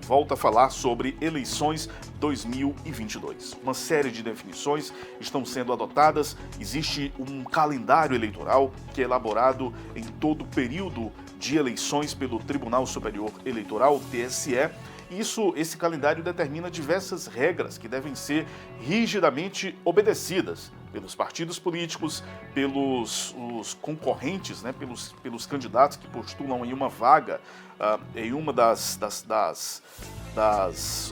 volta a falar sobre eleições 2022. Uma série de definições estão sendo adotadas, existe um calendário eleitoral que é elaborado em todo o período de eleições pelo Tribunal Superior Eleitoral, TSE. Esse calendário determina diversas regras que devem ser rigidamente obedecidas pelos partidos políticos, pelos concorrentes, né, pelos candidatos que postulam em uma vaga, em uma das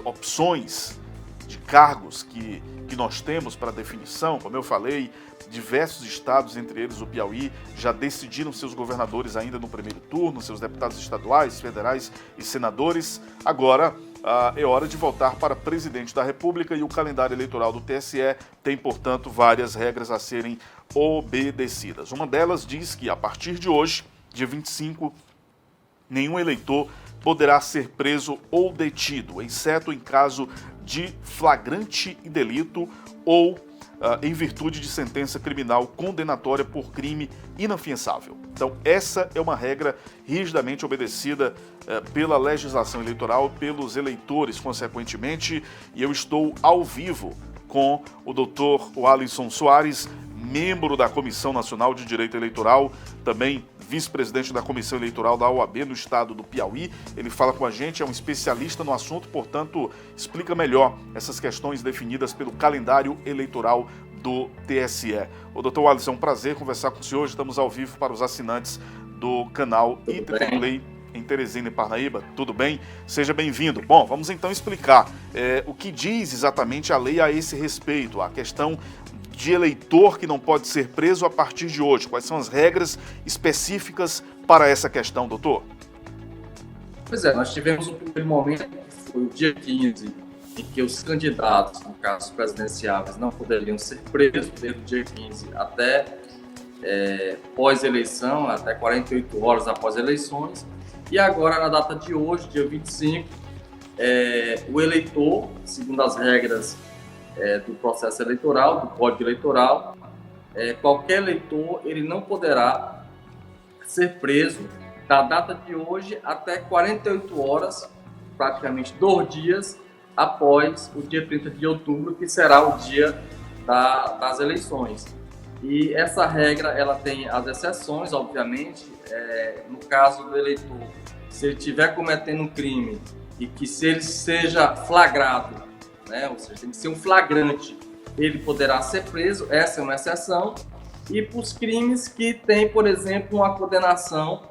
opções de cargos que nós temos para definição. Como eu falei, diversos estados, entre eles o Piauí, já decidiram seus governadores ainda no primeiro turno, seus deputados estaduais, federais e senadores. Agora é hora de voltar para presidente da República e o calendário eleitoral do TSE tem, portanto, várias regras a serem obedecidas. Uma delas diz que, a partir de hoje, dia 25, nenhum eleitor poderá ser preso ou detido, exceto em caso de flagrante delito ou em virtude de sentença criminal condenatória por crime inafiançável. Então, essa é uma regra rigidamente obedecida pela legislação eleitoral, pelos eleitores, consequentemente, e eu estou ao vivo com o doutor Alisson Soares, membro da Comissão Nacional de Direito Eleitoral, também vice-presidente da Comissão Eleitoral da OAB no estado do Piauí. Ele fala com a gente, é um especialista no assunto, portanto, explica melhor essas questões definidas pelo calendário eleitoral do TSE. O doutor Alisson, é um prazer conversar com o senhor. Estamos ao vivo para os assinantes do canal ITV em Teresina e Parnaíba. Tudo bem? Seja bem-vindo. Bom, vamos então explicar o que diz exatamente a lei a esse respeito, a questão de eleitor que não pode ser preso a partir de hoje. Quais são as regras específicas para essa questão, doutor? Pois é, nós tivemos um primeiro momento, que foi o dia 15, em que os candidatos, no caso presidenciáveis, não poderiam ser presos desde o dia 15 até pós-eleição, até 48 horas após eleições. E agora, na data de hoje, dia 25, o eleitor, segundo as regras do processo eleitoral, do Código Eleitoral, qualquer eleitor ele não poderá ser preso da data de hoje até 48 horas, praticamente 2 dias, após o dia 30 de outubro, que será o dia das eleições. E essa regra ela tem as exceções, obviamente. No caso do eleitor, se ele estiver cometendo um crime e que se ele seja flagrado, ou seja, tem que ser um flagrante, ele poderá ser preso, essa é uma exceção. E para os crimes que tem, por exemplo, uma condenação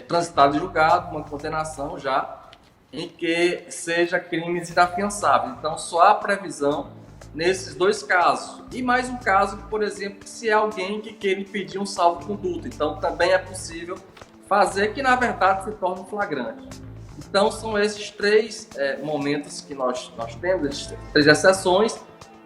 transitada em julgado, uma condenação já em que seja crimes inafiançáveis. Então, só há previsão nesses 2 casos. E mais um caso, por exemplo, se é alguém que queira impedir um salvo-conduto. Então, também é possível fazer, que na verdade se torna um flagrante. Então, são esses 3 momentos que nós temos, essas 3 exceções,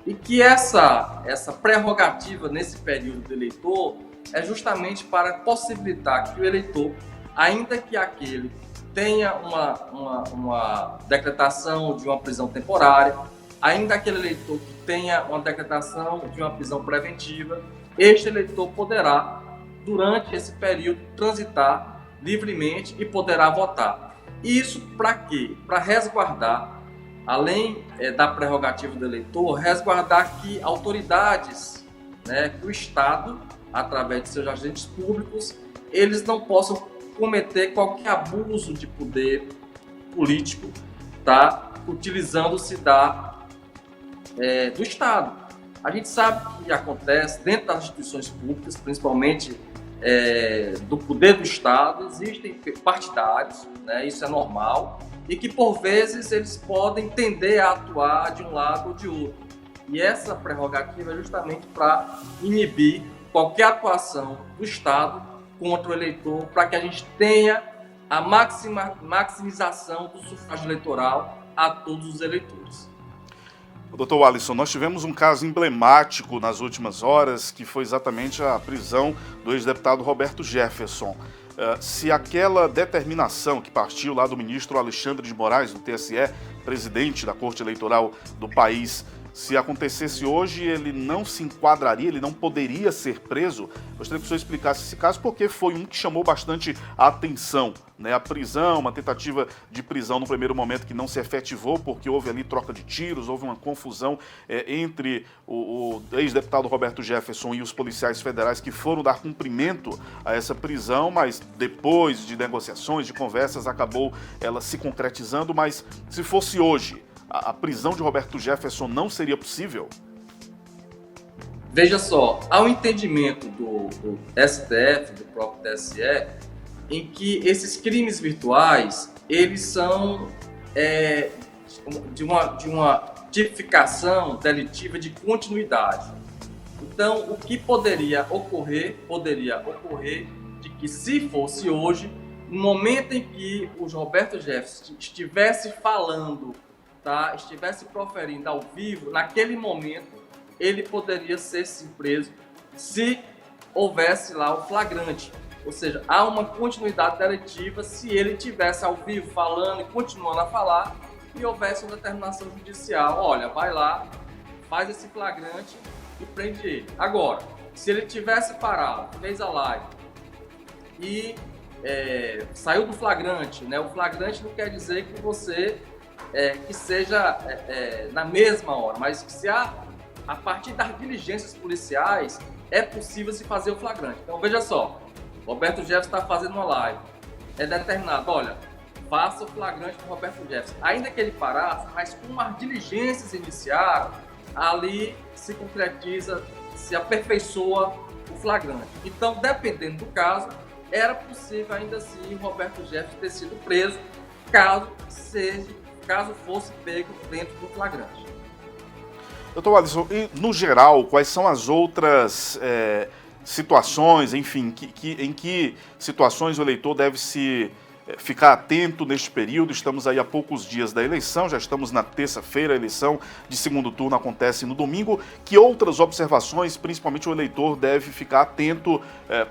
e que essa prerrogativa nesse período do eleitor é justamente para possibilitar que o eleitor, ainda que aquele tenha uma decretação de uma prisão temporária, ainda aquele eleitor que tenha uma decretação de uma prisão preventiva, este eleitor poderá, durante esse período, transitar livremente e poderá votar. Isso para quê? Para resguardar, além da prerrogativa do eleitor, resguardar que autoridades, que o Estado, através de seus agentes públicos, eles não possam cometer qualquer abuso de poder político, utilizando-se do Estado. A gente sabe que acontece dentro das instituições públicas, principalmente do poder do Estado, existem partidários, isso é normal, e que por vezes eles podem tender a atuar de um lado ou de outro. E essa prerrogativa é justamente para inibir qualquer atuação do Estado contra o eleitor, para que a gente tenha a maximização do sufrágio eleitoral a todos os eleitores. Doutor Alisson, nós tivemos um caso emblemático nas últimas horas, que foi exatamente a prisão do ex-deputado Roberto Jefferson. Se aquela determinação que partiu lá do ministro Alexandre de Moraes, do TSE, presidente da Corte Eleitoral do país, se acontecesse hoje, ele não se enquadraria, ele não poderia ser preso. Gostaria que o senhor explicasse esse caso, porque foi um que chamou bastante a atenção, né? A prisão, uma tentativa de prisão no primeiro momento que não se efetivou, porque houve ali troca de tiros, houve uma confusão entre o ex-deputado Roberto Jefferson e os policiais federais que foram dar cumprimento a essa prisão, mas depois de negociações, de conversas, acabou ela se concretizando. Mas se fosse hoje, a prisão de Roberto Jefferson não seria possível? Veja só, há um entendimento do STF, do próprio TSE, em que esses crimes virtuais, eles são de uma tipificação delitiva de continuidade. Então, o que poderia ocorrer de que, se fosse hoje, no momento em que o Roberto Jefferson estivesse falando, tá, estivesse proferindo ao vivo, naquele momento, ele poderia ser sim preso se houvesse lá o flagrante. Ou seja, há uma continuidade delitiva se ele estivesse ao vivo falando e continuando a falar e houvesse uma determinação judicial. Olha, vai lá, faz esse flagrante e prende ele. Agora, se ele tivesse parado, fez a live e saiu do flagrante, né? O flagrante não quer dizer que você que seja na mesma hora, mas que se a partir das diligências policiais é possível se fazer o flagrante. Então veja só, Roberto Jefferson está fazendo uma live, é determinado, olha, faça o flagrante com Roberto Jefferson. Ainda que ele parasse, mas como as diligências iniciaram, ali se concretiza, se aperfeiçoa o flagrante. Então, dependendo do caso, era possível ainda assim o Roberto Jefferson ter sido preso, caso fosse pego dentro do flagrante. Doutor Alisson, e no geral, quais são as outras situações, enfim, em que situações o eleitor deve se ficar atento neste período? Estamos aí a poucos dias da eleição, já estamos na terça-feira, a eleição de segundo turno acontece no domingo. Que outras observações, principalmente o eleitor, deve ficar atento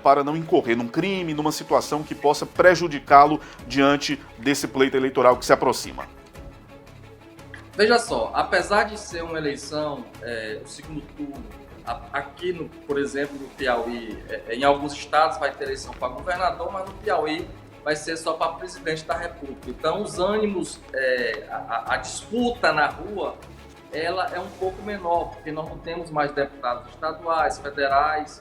para não incorrer num crime, numa situação que possa prejudicá-lo diante desse pleito eleitoral que se aproxima? Veja só, apesar de ser uma eleição, o segundo turno, aqui, por exemplo, no Piauí, em alguns estados vai ter eleição para governador, mas no Piauí vai ser só para presidente da República. Então, os ânimos, a disputa na rua, ela é um pouco menor, porque nós não temos mais deputados estaduais, federais,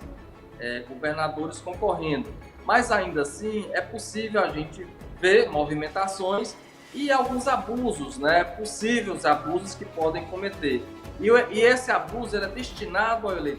governadores concorrendo. Mas, ainda assim, é possível a gente ver movimentações e alguns abusos, né? Possíveis abusos que podem cometer. E esse abuso é destinado ao eleitor